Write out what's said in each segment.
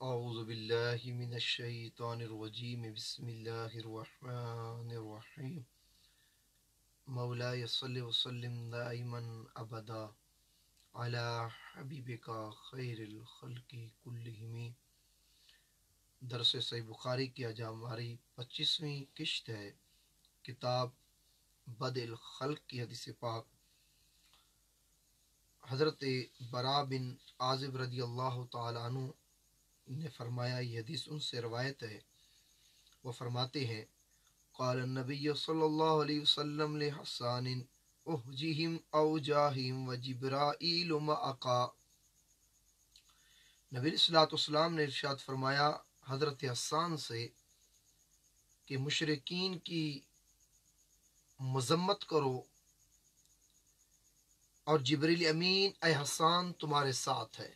اعوذ باللہ من الشیطان الرجیم بسم اللہ الرحمن الرحیم مولاي صل وسلم دائما ابدا علی حبیبک خیر الخلق کلہم۔ درس صحیح بخاری کی آج ہماری 25ویں قسط ہے، کتاب بدء الخلق کی حدیث پاک۔ حضرت برا بن عازب رضی اللہ تعالی عنہ نے فرمایا، یہ حدیث ان سے روایت ہے، وہ فرماتے ہیں قال النبی صلی اللہ علیہ وسلم لحسان احجہم او جاہم و جبرائیل معکا۔ نبی علیہ الصلوۃ والسلام نے ارشاد فرمایا حضرت حسان سے کہ مشرکین کی مذمت کرو اور جبریل امین اے حسان تمہارے ساتھ ہے۔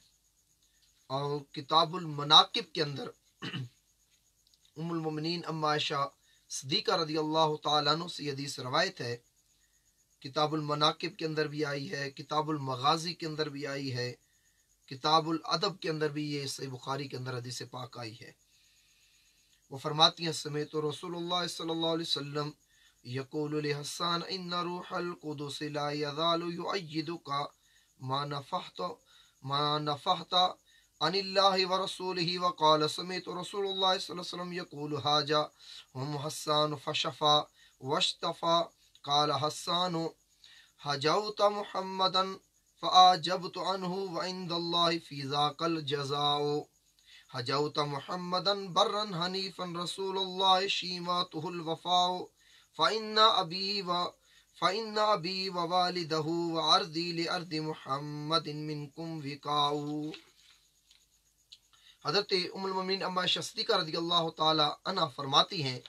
اور کتاب المناقب کے اندر ام المؤمنین ام عائشہ صدیقہ رضی اللہ تعالیٰ عنہ سے حدیث روایت ہے، کتاب المناقب کے اندر بھی آئی ہے، کتاب المغازی کے اندر بھی آئی ہے، کتاب الادب کے اندر بھی یہ صحیح بخاری کے اندر حدیث پاک آئی ہے۔ وہ فرماتی ہیں سمیت رسول اللہ صلی اللہ علیہ وسلم یقول لحسان ان روح القدس لا یزال یؤیدک ما نفحت عن اللہ ورسولہ وقال سمیت رسول اللہ صلی اللہ علیہ وسلم یقول حاجہ ہم حسان فشفا واشتفا قال حسان حجوت محمدا فآجبت عنہ وعند اللہ فی ذاک الجزاء حجوت محمدا برا حنیفا رسول اللہ شیماتہ الوفاء فإن أبي ووالده وعرضي لأرض محمد منكم وقاء۔ حضرت ام المؤمنین ام عائشہ صدیقہ رضی اللہ تعالی عنہ فرماتی ہیں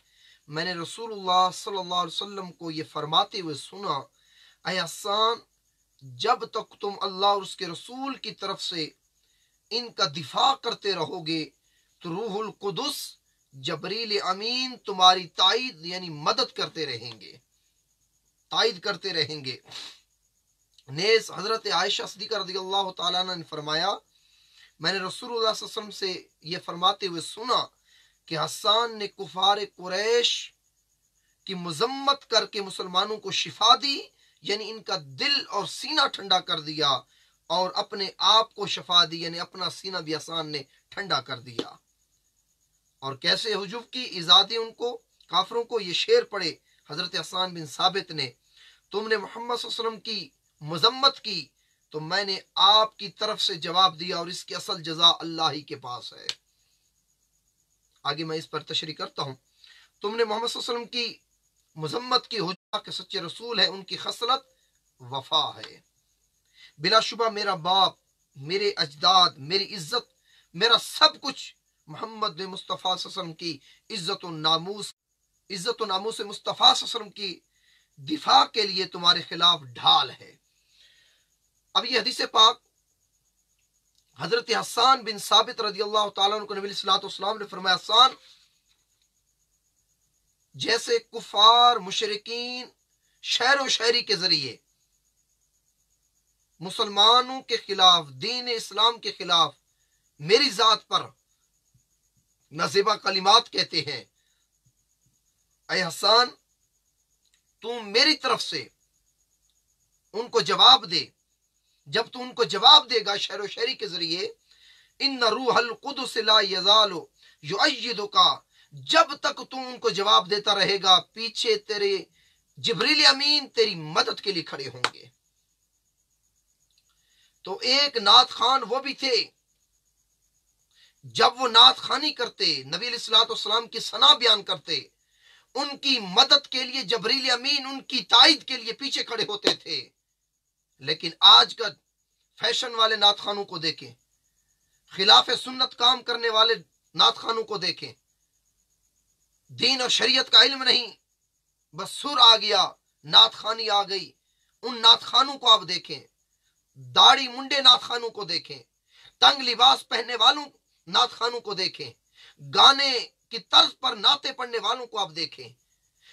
میں نے رسول اللہ صلی اللہ علیہ وسلم کو یہ فرماتے ہوئے سنا، اے حسان جب تک تم اللہ اور اس کے رسول کی طرف سے ان کا دفاع کرتے رہو گے تو روح القدس جبریل امین تمہاری تائید یعنی مدد کرتے رہیں گے، تائید کرتے رہیں گے۔ نیز حضرت عائشہ صدیقہ رضی اللہ تعالیٰ عنہ نے فرمایا میں نے رسول اللہ صلی اللہ علیہ وسلم سے یہ فرماتے ہوئے سنا کہ حسان نے کفار قریش کی مذمت کر کے مسلمانوں کو شفا دی، یعنی ان کا دل اور سینہ ٹھنڈا کر دیا، اور اپنے آپ کو شفا دی، یعنی اپنا سینہ بھی حسان نے ٹھنڈا کر دیا۔ اور کیسے حجوب کی ایزادی ان کو کافروں کو یہ شعر پڑے حضرت حسان بن ثابت نے، تم نے محمد صلی اللہ علیہ وسلم کی مذمت کی تو میں نے آپ کی طرف سے جواب دیا، اور اس کی اصل جزا اللہ ہی کے پاس ہے۔ آگے میں اس پر تشریح کرتا ہوں۔ تم نے محمد صلی اللہ علیہ وسلم کی مذمت کی، حجہ کے سچے رسول ہے، ان کی خصلت وفا ہے۔ بلا شبہ میرا باپ، میرے اجداد، میری عزت، میرا سب کچھ محمد مصطفیٰ صلی اللہ علیہ وسلم کی عزت و ناموس مصطفیٰ صلی اللہ علیہ وسلم کی دفاع کے لیے تمہارے خلاف ڈھال ہے۔ اب یہ حدیث پاک حضرت حسان بن ثابت رضی اللہ تعالیٰ عنہ کو نبی صلی اللہ علیہ وسلم نے فرمایا حسان جیسے کفار مشرکین شہر و شہری کے ذریعے مسلمانوں کے خلاف، دین اسلام کے خلاف میری ذات پر نازیبا کلمات کہتے ہیں، اے حسان تم میری طرف سے ان کو جواب دے۔ جب تو ان کو جواب دے گا شہر و شہری کے ذریعے، ان روح القدس لا یزال یؤیدک، جب تک تم ان کو جواب دیتا رہے گا پیچھے تیرے جبریل امین تیری مدد کے لیے کھڑے ہوں گے۔ تو ایک نعت خان وہ بھی تھے، جب وہ نعت خانی کرتے، نبی علیہ الصلوۃ والسلام کی ثنا بیان کرتے، ان کی مدد کے لیے جبریل امین ان کی تائید کے لیے پیچھے کھڑے ہوتے تھے۔ لیکن آج کا فیشن والے نعت خانوں کو دیکھیں، خلاف سنت کام کرنے والے نعت خانوں کو دیکھیں، دین اور شریعت کا علم نہیں، بس سر آ گیا، نعت خانی آ گئی۔ ان نعت خانوں کو آپ دیکھیں، داڑھی منڈے نعت خانوں کو دیکھیں، تنگ لباس پہننے والوں نعت خانوں کو دیکھیں، گانے کی طرز پر نعتیں پڑھنے والوں کو آپ دیکھیں۔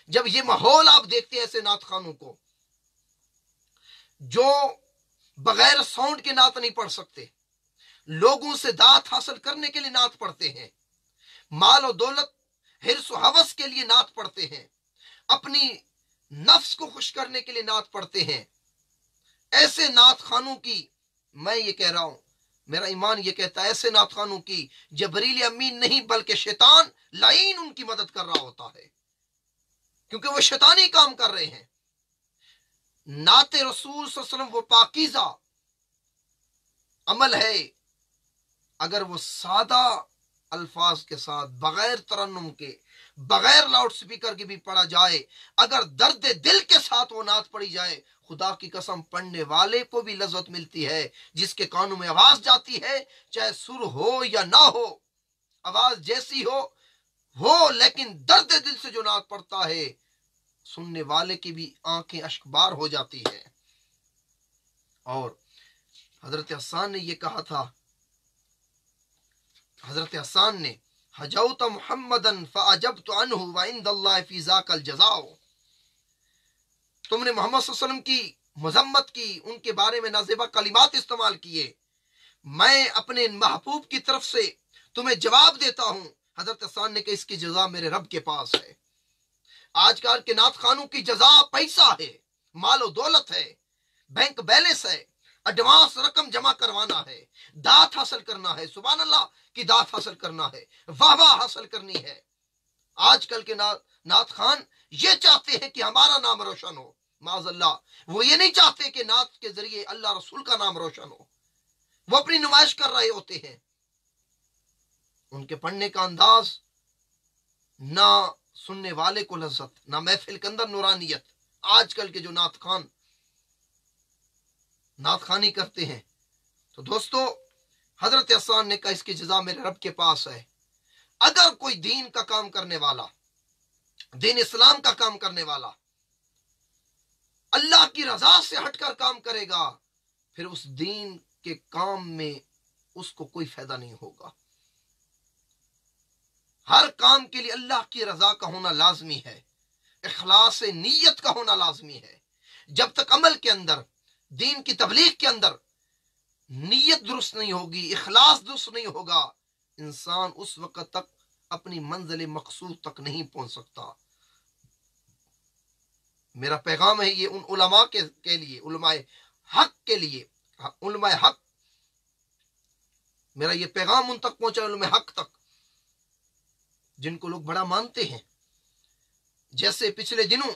جب یہ ماحول آپ دیکھتے ہیں ایسے نعت خانوں کو جو بغیر ساؤنڈ کے نعت نہیں پڑھ سکتے، लोगों से दात हासिल करने के लिए नात पढ़ते हैं, माल और दौलत, हिर्स और हवस के लिए नात पढ़ते हैं, अपनी नफ्स को खुश करने के लिए नात पढ़ते हैं। ऐसे नात खानों की, मैं ये कह रहा हूं, मेरा ईमान ये कहता है, ऐसे नात खानों की जबरील अमीन नहीं बल्कि शैतान लाइन उनकी मदद कर रहा होता है, क्योंकि वो शैतानी काम कर रहे हैं। नाते रसूल सल्लल्लाहु अलैहि वसल्लम वो पाकीज़ा अमल है, अगर वो सादा अल्फाज के साथ, बगैर तरन्नुम के, बगैर लाउड स्पीकर के भी पढ़ा जाए, अगर दर्द दिल के साथ वो नात पढ़ी जाए, खुदा की कसम पढ़ने वाले को भी लज्जत मिलती है। जिसके कानों में आवाज जाती है, चाहे सुर हो या ना हो, आवाज जैसी हो, लेकिन दर्द दिल से जो नात पढ़ता है, सुनने वाले की भी आंखें अश्कबार हो जाती है। और हजरत हसन ने ये कहा था, हजरत हसन ने, हजौत मुहम्मदन फअजबतु अन्हु व इंदल्लाहि फी ज़ाकल जज़ाओ, तुमने मोहम्मद सल्लल्लाहु अलैहि वसल्लम की मजम्मत की, उनके बारे में नाज़िबा कलिमात इस्तेमाल किए, मैं अपने महबूब की तरफ से तुम्हें जवाब देता हूं। हजरत हसन ने कहा, इसकी जजा मेरे रब के पास है। आजकल के नात खानों की जजा पैसा है, मालो दौलत है, बैंक बैलेंस है, एडवांस रकम जमा करवाना है, दात हासिल करना है, सुभान अल्लाह की दात हासिल करना है, वाह हासिल करनी है। आजकल के नात खान ये चाहते हैं कि हमारा नाम रोशन हो, माज़अल्लाह, वो ये नहीं चाहते कि नात के जरिए अल्लाह रसूल का नाम रोशन हो। वो अपनी नुमाइश कर रहे होते हैं। उनके पढ़ने का अंदाज, ना सुनने वाले को लज्जत, ना महफिल के अंदर नूरानियत। आजकल के जो नात खान नात खानी करते हैं, तो दोस्तों हजरत हसन ने कहा, इसकी जजा मेरे रब के पास है। अगर कोई दीन का काम करने वाला, दीन इस्लाम का काम करने वाला अल्लाह की रजा से हटकर काम करेगा, फिर उस दीन के काम में उसको कोई फायदा नहीं होगा। हर काम के लिए अल्लाह की रजा का होना लाजमी है, इखलास नीयत का होना लाजमी है। जब तक अमल के अंदर, दीन की तबलीग के अंदर नीयत दुरुस्त नहीं होगी, इखलास दुरुस्त नहीं होगा, इंसान उस वक्त तक अपनी मंजिल मकसूद तक नहीं पहुंच सकता। मेरा पैगाम है ये उन उलमा के लिए, उलमाए हक के लिए, उलमाए हक, मेरा ये पैगाम उन तक पहुंचा, उलमाए हक तक, जिनको लोग बड़ा मानते हैं। जैसे पिछले दिनों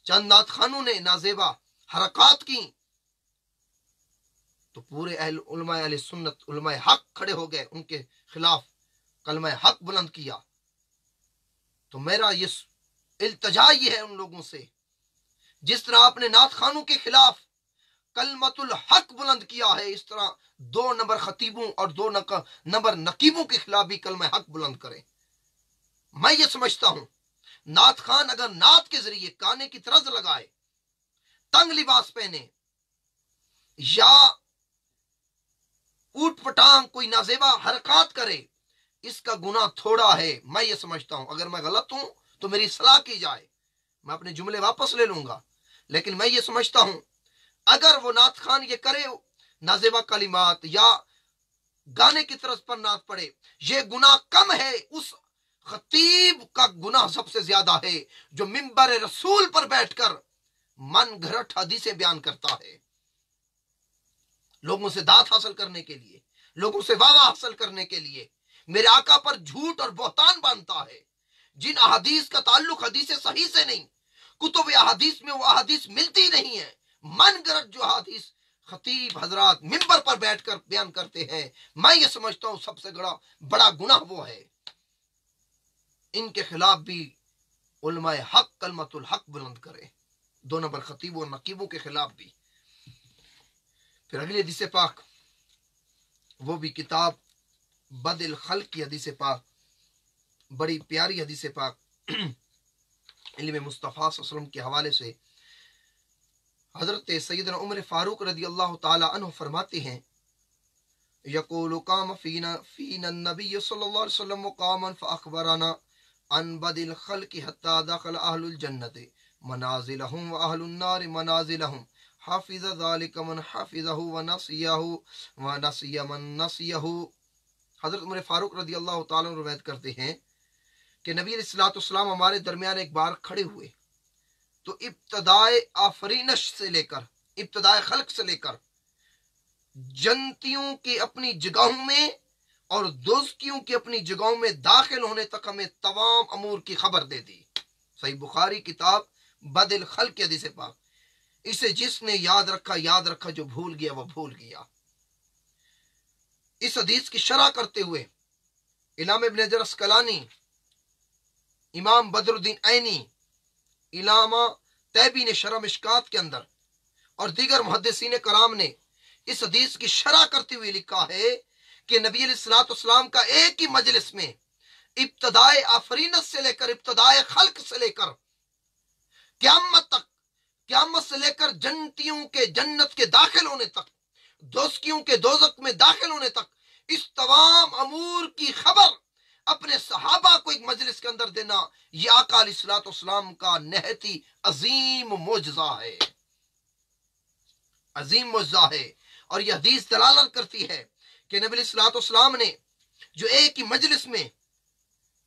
चंद नात खानों ने नाजेबा हरकत की, तो पूरे उलमाए अहले सुन्नत, उलमाए हक खड़े हो गए, उनके खिलाफ कलमा हक बुलंद किया। तो मेरा ये इल्तजा ये है उन लोगों से, जिस तरह आपने नात खानों के खिलाफ कलमतुल हक बुलंद किया है, इस तरह 2 नंबर खतीबों और 2 नंबर नकीबों के खिलाफ भी कलमा हक बुलंद करें। मैं ये समझता हूं, नात खान अगर नात के जरिए काने की तरज लगाए, तंग लिबास पहने, या ऊट पटांग कोई नाजेबा हरकत करे, इसका गुनाह थोड़ा है। मैं ये समझता हूं, अगर मैं गलत हूं तो मेरी सलाह की जाए, मैं अपने जुमले वापस ले लूंगा, लेकिन मैं ये समझता हूं, अगर वो नात खान ये करे, नाजेबा कलिमात या गाने की तरफ पर नात पड़े, ये गुनाह कम है उस खतीब का गुनाह सबसे ज्यादा है जो मिंबर रसूल पर बैठकर मन घरट हदीसें बयान करता है, लोगों से दात हासिल करने के लिए, लोगों से वाह हासिल करने के लिए, मेरे आका पर झूठ और बोहतान बांधता है। जिन अहादीस का ताल्लुक हदीस सही से नहीं, कुतुब अहादीस में वो अहादीस मिलती नहीं है, मन गरज जो अहादीस खतीब हजरात मिंबर पर बैठकर बयान करते हैं, मैं ये समझता हूं सबसे बड़ा गुनाह वो है। इनके खिलाफ भी उलमाए हक कलमतुल हक बुलंद करे, 2 नंबर खतीबों और नकीबों के खिलाफ भी। फिर अगली हदीस पाक, वो भी किताब बदिल खल्क की हदीस पाक, बड़ी प्यारी हदीस पाक, इल्म मुस्तफ़ा सल्लल्लाहु अलैहि वसल्लम के हवाले से हजरत सैयदना उमर फारूक रज़ी अल्लाह ताला अन्हु फरमाते हैं, यक़ूलु क़ाम फ़ीना नबी सल्लल्लाहु अलैहि वसल्लम मुक़ामन फ़अख़बरना अन बदिल खल्क़ि हत्ता दख़ल अहलुल जन्नति मनाज़िलहुम व अहलुन नार मनाज़िलहुम हाफिज़ ज़ालिका मन हाफिज़हु व नसिया मन नसियहु। हज़रत उमर फारूक रज़ी अल्लाह ताला अन्हु रवायत करते हैं कि नबी अलैहिस्सलाम हमारे दरमियान एक बार खड़े हुए तो इब्तदाए आफरीनश से लेकर, इब्तदाए खल्क से लेकर जन्नतियों की अपनी जगहों में और दोस्तियों की अपनी जगहों में दाखिल होने तक हमें तमाम अमूर की खबर दे दी। सही बुखारी किताब बदिल खल्क की हदीस पाक। इसे जिसने याद रखा, जो भूल गया वह भूल गया। इस हदीस की शरह करते हुए इमाम इब्न हजर अस्कलानी, इमाम बदरुद्दीन ऐनी, इलामा तैबी ने शरह मिशकात के अंदर और दीगर मुहद्दिसीन कराम ने इस हदीस की शरह करते हुए लिखा है कि नबी अलैहिस्सलाम का एक ही मजलिस में इब्तदाए आफरीनत से लेकर, इब्तदाए खल्क से लेकर क़यामत तक, क़यामत से लेकर जन्नतियों के जन्नत के दाखिल होने तक, दोस्तियों के दोज़ख में दाखिल होने तक, इस तमाम अमूर की खबर अपने सहाबा को एक मजलिस के अंदर देना, यह आका अलैहिस्सलाम का नहती अजीम मोजज़ा है, अजीम मोजज़ा है। और यह हदीस दलालत करती है कि नबी अलैहिस्सलाम ने जो एक ही मजलिस में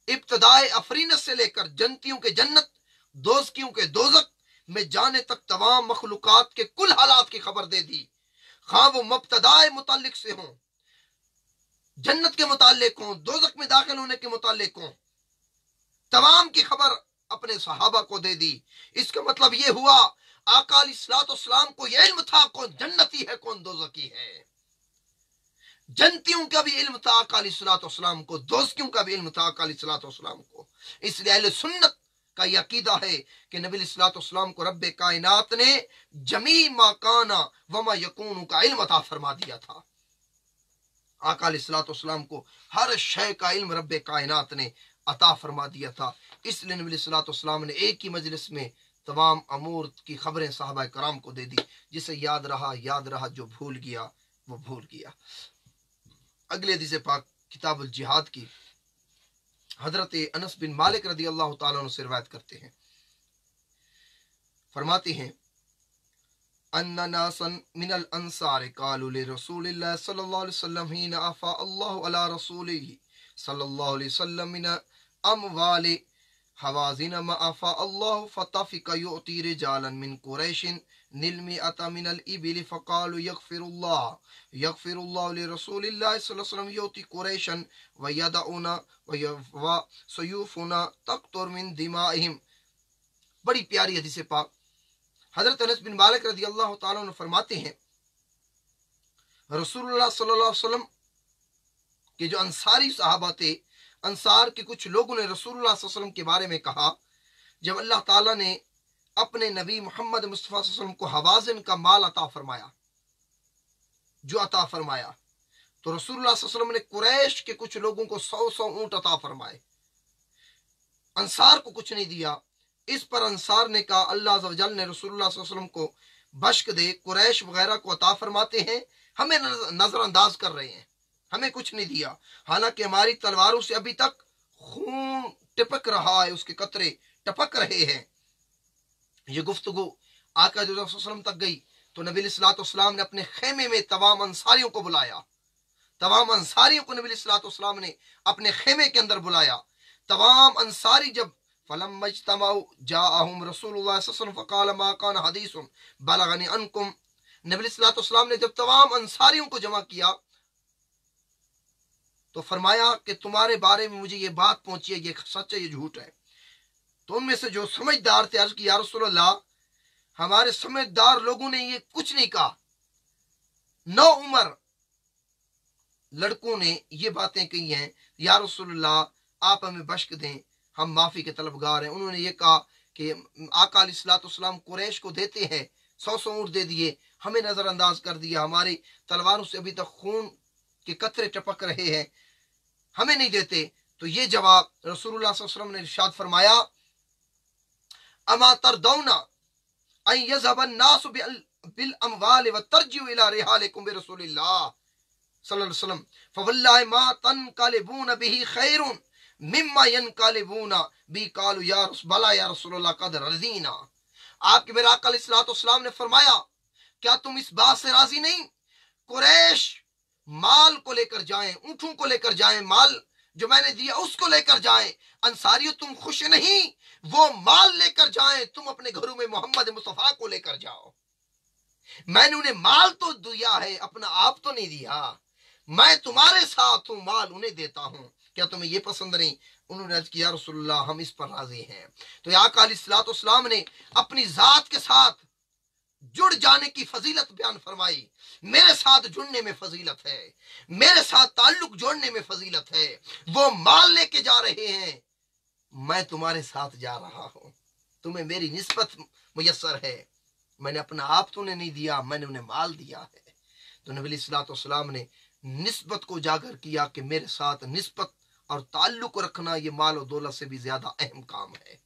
इब्तदाए अफरीनत से लेकर जन्नतियों के जन्नत, दोस्तियों के दोज़ख में जाने तक तमाम मखलूकात के कुल हालात की खबर दे दी, खा वो मुब्तदाए मुताल्लिक से हों, जन्नत के मुताल्लिक हों, दोज़ख में दाखिल होने के मुताल्लिक हों, तमाम की खबर अपने सहाबा को दे दी। इसका मतलब ये हुआ आका अलैहिस्सलाम को यह इल्म था कौन जन्नती है कौन दोज़खी है। जन्नतियों का भी इल्म था आका अलैहिस्सलाम को, दोस्तियों का भी इल्म था आका अलैहिस्सलाम को। इसलिए अहले सुन्नत का यह अकीदा है कि नबी अलैहिस्सलाम को रब्बे कायनात ने जमी मा काना व मा यकूनु का इल्म अता फरमा दिया था। आका अलैहिस्सलाम को हर शय का इल्म रब्बे कायनात ने अता फरमा दिया था। इसलिए नबी अलैहिस्सलाम ने एक ही मजलिस में तमाम अमूर की खबरें सहाबा कराम को दे दी। जिसे याद रहा, जो भूल गया वो भूल गया। अगले हदीस पाक किताबुल जिहाद की हजरत अनस बिन मालिक रज़ी अल्लाह ताला अन्हु से रिवायत करते हैं, फरमाते हैं अन्ना नासन मिनल अंसार कालू ले रसूलिल्लाह सल्लल्लाहु अलैहि वसल्लम हिना अफा अल्लाहु अला रसूलिही सल्लल्लाहु अलैहि वसल्लम मिन अमवालि हवाजिन मा अफा अल्लाहु फतफिका युती रिजालन मिन कुरैशिन निलमिअता मिनल इबिल फकालू यगफिरुल्लाहु लिरसूलिल्लाह सल्लल्लाहु अलैहि वसल्लम युती कुरैशन व यदउना व सयूफुना तक़तुर मिन दिमाइहिम। बड़ी प्यारी हदीस पाक। हजरत अनस बिन मालिक रज़ी अल्लाह ताला अन्हु फरमाते हैं रसूलुल्लाह सल्लल्लाहु अलैहि वसल्लम के जो अंसारी सहाबा थे, अंसार के कुछ लोगों ने रसूलुल्लाह सल्लल्लाहु अलैहि वसल्लम के बारे में कहा, जब अल्लाह ताला ने अपने नबी मोहम्मद मुस्तफा सल्लल्लाहु अलैहि वसल्लम को हवाजिन का माल अता फरमाया, जो अता फरमाया, तो रसूलुल्लाह सल्लल्लाहु अलैहि वसल्लम ने कुरैश के कुछ लोगों को 100 ऊंट अता फरमाए, अंसार को कुछ नहीं दिया। इस पर अंसार ने कहा अल्लाह अज़्ज़ व जल ने रसूलुल्लाह सल्लल्लाहु अलैहि वसल्लम को बश्क दे, कुरैश वगैरह को अता फरमाते हैं, हमें नजरअंदाज कर रहे हैं, हमें कुछ नहीं दिया, हालांकि हमारी तलवारों से अभी तक खून टपक रहा है, उसके कतरे टपक रहे हैं। ये गुफ्तगू आका जो वसल्लम तक गई तो नबी अलैहिस्सलाम ने अपने खेमे में तमाम अंसारियों को बुलाया, तमाम अंसारियों को नबी अलैहिस्सलाम ने अपने खेमे के अंदर बुलाया। तमाम अंसारी जब फलम मजतमाउ जाअहुम रसूलुल्लाह सल्लल्लाहु अलैहि वसल्लम फकाल मा कान हदीसुन बलगनी अनकुम। नबी अलैहिस्सलाम ने जब तमाम अंसारियों को जमा किया तो फरमाया कि तुम्हारे बारे में मुझे ये बात पहुंची है, ये सच है, ये झूठ है। तो उनमें से जो समझदार थे अर्ज की या रसूलल्लाह, हमारे समझदार लोगों ने ये कुछ नहीं कहा। 9 उम्र लड़कों ने ये बातें कही हैं, या रसूलल्लाह आप हमें बख्श दें, हम माफी के तलबगार हैं। उन्होंने ये कहा कि आका अलैहिस्सलाम कुरैश को देते हैं, 100 ऊंट दे दिए, हमें नजरअंदाज कर दिया, हमारी तलवारों से अभी तक खून के कतरे टपक रहे हैं, हमें नहीं देते। तो ये जवाब रसूलुल्लाह सल्लल्लाहु अलैहि वसल्लम ने इरशाद फरमाया अमा तरदौना अन यज़हब अन्नास बिल अमवाल व तरजिउ इला रिहालिकुम बि रसूलिल्लाह सल्लल्लाहु अलैहि वसल्लम फवल्लाहि मा तनक़लिबून बिही खैरुन मिम्मा यनक़लिबून बि क़ालू या बला या रसूलल्लाह क़द रज़ीना। आपके मेरे आका अलैहिस्सलाम ने फरमाया क्या तुम इस बात से राजी नहीं कुरैश माल को लेकर जाएं, ऊँटों को लेकर जाएं, माल जो मैंने दिया उसको लेकर जाएं। अंसारियों तुम खुश नहीं, वो माल लेकर जाएं, तुम अपने घरों में मोहम्मद मुस्तफा को लेकर जाओ। मैंने उन्हें माल तो दिया है, अपना आप तो नहीं दिया। मैं तुम्हारे साथ हूं, माल उन्हें देता हूं, क्या तुम्हें ये पसंद नहीं? उन्होंने अर्ज किया रसूलुल्लाह हम इस पर राजी हैं। तो आका अलैहिस्सलाम ने अपनी जात के साथ जुड़ जाने की फजीलत बयान फरमाई। मेरे साथ जुड़ने में फजीलत है, मेरे साथ ताल्लुक जोड़ने में फजीलत है। वो माल लेके जा रहे हैं, मैं तुम्हारे साथ जा रहा हूं, तुम्हें मेरी निस्बत मुयस्सर है। मैंने अपना आप तो उन्हें नहीं दिया, मैंने उन्हें माल दिया है। तो नबी सल्लल्लाहु ने निस्बत को उजागर किया कि मेरे साथ निस्बत और ताल्लुक रखना ये माल और दौलत से भी ज्यादा अहम काम है,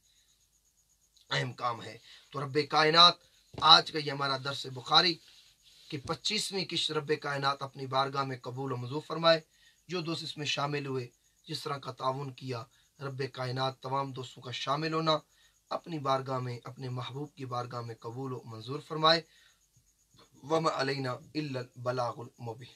अहम काम है। तो रब्बे कायनात आज का ये हमारा दर्स बुखारी की 25वीं किश्त रब्बे कायनात अपनी बारगाह में कबूल और मंजूर फरमाए। जो दोस्त इसमें शामिल हुए, जिस तरह का ताउन किया, रब्बे कायनात तमाम दोस्तों का शामिल होना अपनी बारगाह में, अपने महबूब की बारगाह में कबूल और मंजूर फरमाए। वमा अलैना इल्लल बलागुल मुबीन।